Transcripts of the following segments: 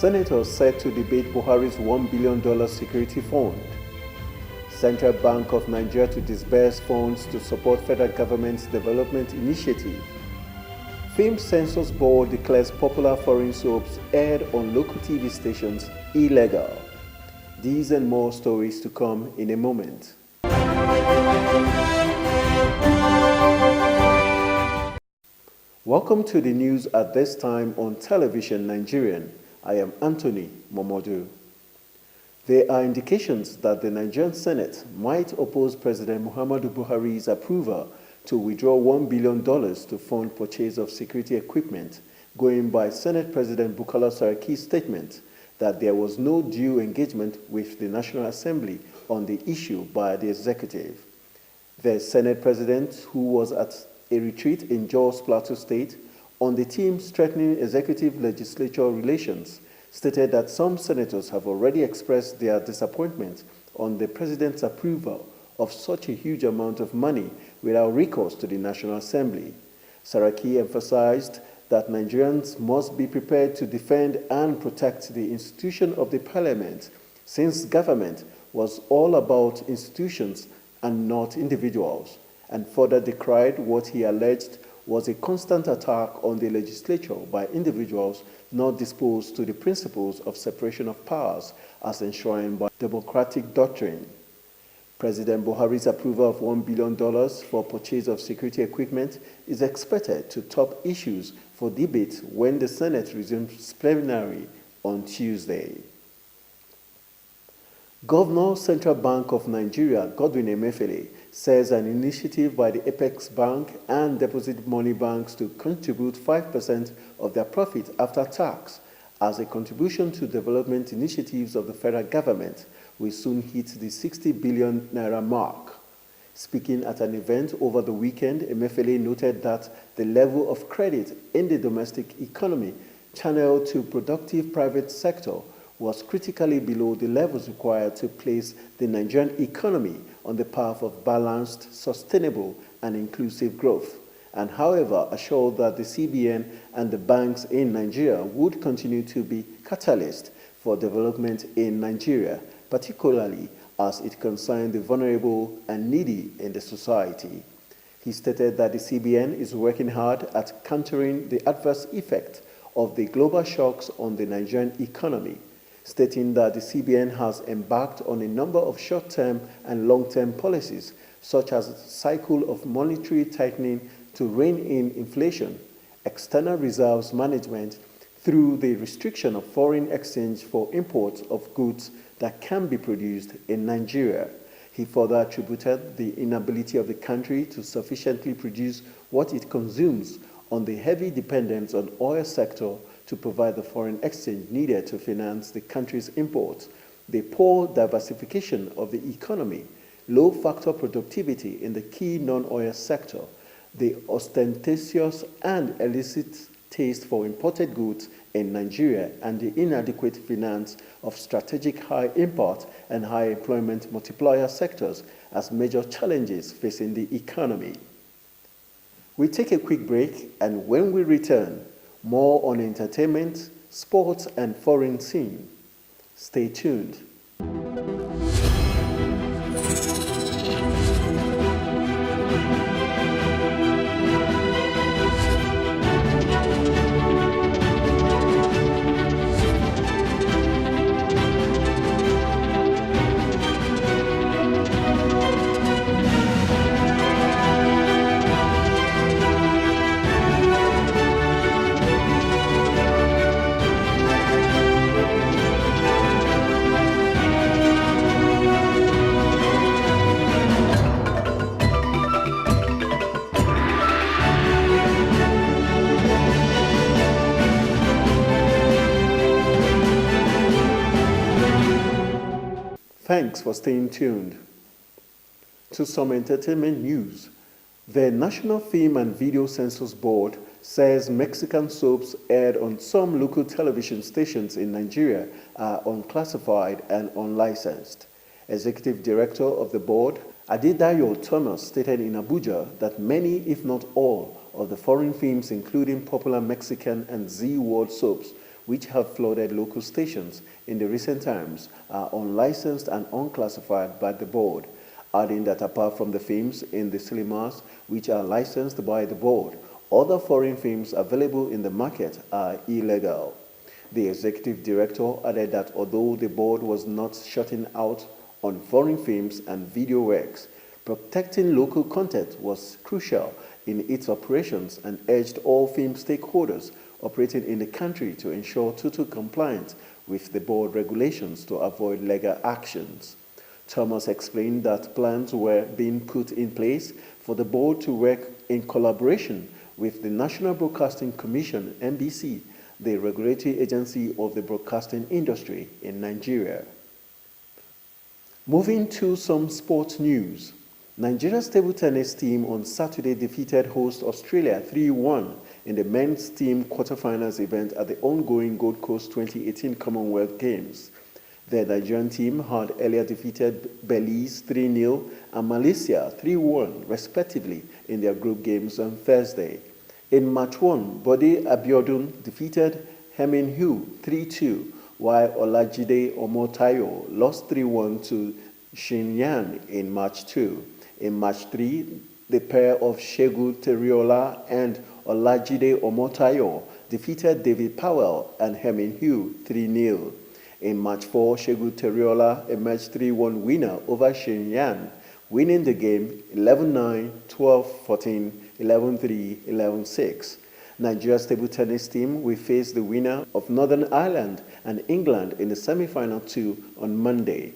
Senators set to debate Buhari's $1 billion security fund. Central Bank of Nigeria to disburse funds to support federal government's development initiative. Film Censors Board declares popular foreign soaps aired on local TV stations illegal. These and more stories to come in a moment. Welcome to the news at this time on television Nigerian. I am Anthony Momodu. There are indications that the Nigerian Senate might oppose President Muhammadu Buhari's approval to withdraw $1 billion to fund purchase of security equipment, going by Senate President Bukola Saraki's statement that there was no due engagement with the National Assembly on the issue by the executive. The Senate President, who was at a retreat in Jos Plateau State on the theme strengthening executive-legislature relations, stated that some senators have already expressed their disappointment on the president's approval of such a huge amount of money without recourse to the National Assembly. Saraki emphasized that Nigerians must be prepared to defend and protect the institution of the parliament, since government was all about institutions and not individuals, and further decried what he alleged was a constant attack on the legislature by individuals not disposed to the principles of separation of powers as enshrined by democratic doctrine. President Buhari's approval of $1 billion for purchase of security equipment is expected to top issues for debate when the Senate resumes plenary on Tuesday. Governor Central Bank of Nigeria, Godwin Emefiele, says an initiative by the Apex Bank and deposit money banks to contribute 5% of their profit after tax as a contribution to development initiatives of the federal government will soon hit the 60 billion naira mark. Speaking at an event over the weekend, Emefiele noted that the level of credit in the domestic economy channeled to productive private sector was critically below the levels required to place the Nigerian economy on the path of balanced, sustainable, and inclusive growth, and however assured that the CBN and the banks in Nigeria would continue to be catalysts for development in Nigeria, particularly as it concerned the vulnerable and needy in the society. He stated that the CBN is working hard at countering the adverse effect of the global shocks on the Nigerian economy, stating that the CBN has embarked on a number of short-term and long-term policies, such as a cycle of monetary tightening to rein in inflation, external reserves management through the restriction of foreign exchange for imports of goods that can be produced in Nigeria. He further attributed the inability of the country to sufficiently produce what it consumes on the heavy dependence on oil sector to provide the foreign exchange needed to finance the country's imports, the poor diversification of the economy, low factor productivity in the key non-oil sector, the ostentatious and illicit taste for imported goods in Nigeria, and the inadequate finance of strategic high import and high employment multiplier sectors as major challenges facing the economy. We take a quick break, and when we return, more on entertainment, sports, and foreign scene. Stay tuned. Thanks for staying tuned. To some entertainment news, the National Film and Video Censors Board says Mexican soaps aired on some local television stations in Nigeria are unclassified and unlicensed. Executive Director of the board, Adedayo Thomas, stated in Abuja that many, if not all, of the foreign films, including popular Mexican and Z World soaps, which have flooded local stations in the recent times, are unlicensed and unclassified by the board, adding that apart from the films in the cinemas, which are licensed by the board, other foreign films available in the market are illegal. The executive director added that although the board was not shutting out on foreign films and video works, protecting local content was crucial in its operations and urged all film stakeholders operating in the country to ensure total compliance with the board regulations to avoid legal actions. Thomas explained that plans were being put in place for the board to work in collaboration with the National Broadcasting Commission, NBC, the regulatory agency of the broadcasting industry in Nigeria. Moving to some sports news. Nigeria's table tennis team on Saturday defeated host Australia 3-1 in the men's team quarterfinals event at the ongoing Gold Coast 2018 Commonwealth Games. The Nigerian team had earlier defeated Belize 3-0 and Malaysia 3-1 respectively in their group games on Thursday. In match 1, Bode Abiodun defeated Hemin Hu 3-2, while Olajide Omotayo lost 3-1 to Shinyan in match 2. In match 3, the pair of Shegu Teriola and Olajide Omotayo defeated David Powell and Hemin Hu 3-0. In match 4, Shegu Teriola emerged 3-1 winner over Shinyan, winning the game 11-9, 12-14, 11-3, 11-6. Nigeria's table tennis team will face the winner of Northern Ireland and England in the semi-final 2 on Monday.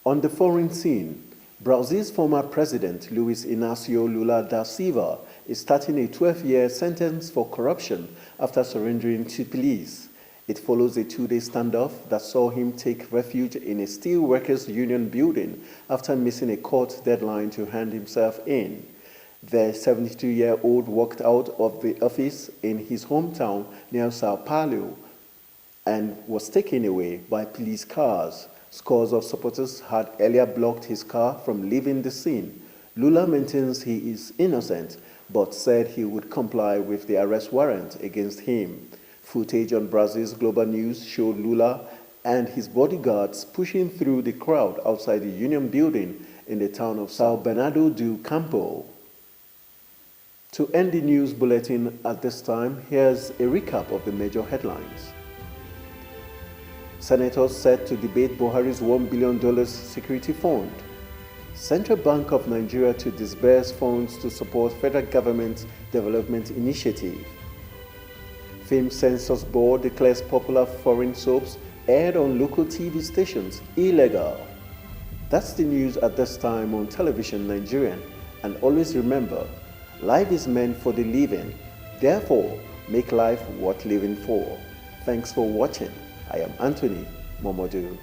On the foreign scene, Brazil's former president Luiz Inácio Lula da Silva is starting a 12-year sentence for corruption after surrendering to police. It follows a 2-day standoff that saw him take refuge in a steelworkers union building after missing a court deadline to hand himself in. The 72-year-old walked out of the office in his hometown near Sao Paulo and was taken away by police cars. Scores of supporters had earlier blocked his car from leaving the scene. Lula maintains he is innocent, but said he would comply with the arrest warrant against him. Footage on Brazil's Global News showed Lula and his bodyguards pushing through the crowd outside the Union building in the town of São Bernardo do Campo. To end the news bulletin at this time, here's a recap of the major headlines. Senators set to debate Buhari's $1 billion security fund. Central Bank of Nigeria to disburse funds to support federal government development initiative. Film Censors Board declares popular foreign soaps aired on local TV stations illegal. That's the news at this time on Television Nigerian. And always remember, life is meant for the living. Therefore, make life worth living for. Thanks for watching. I am Anthony Momodu.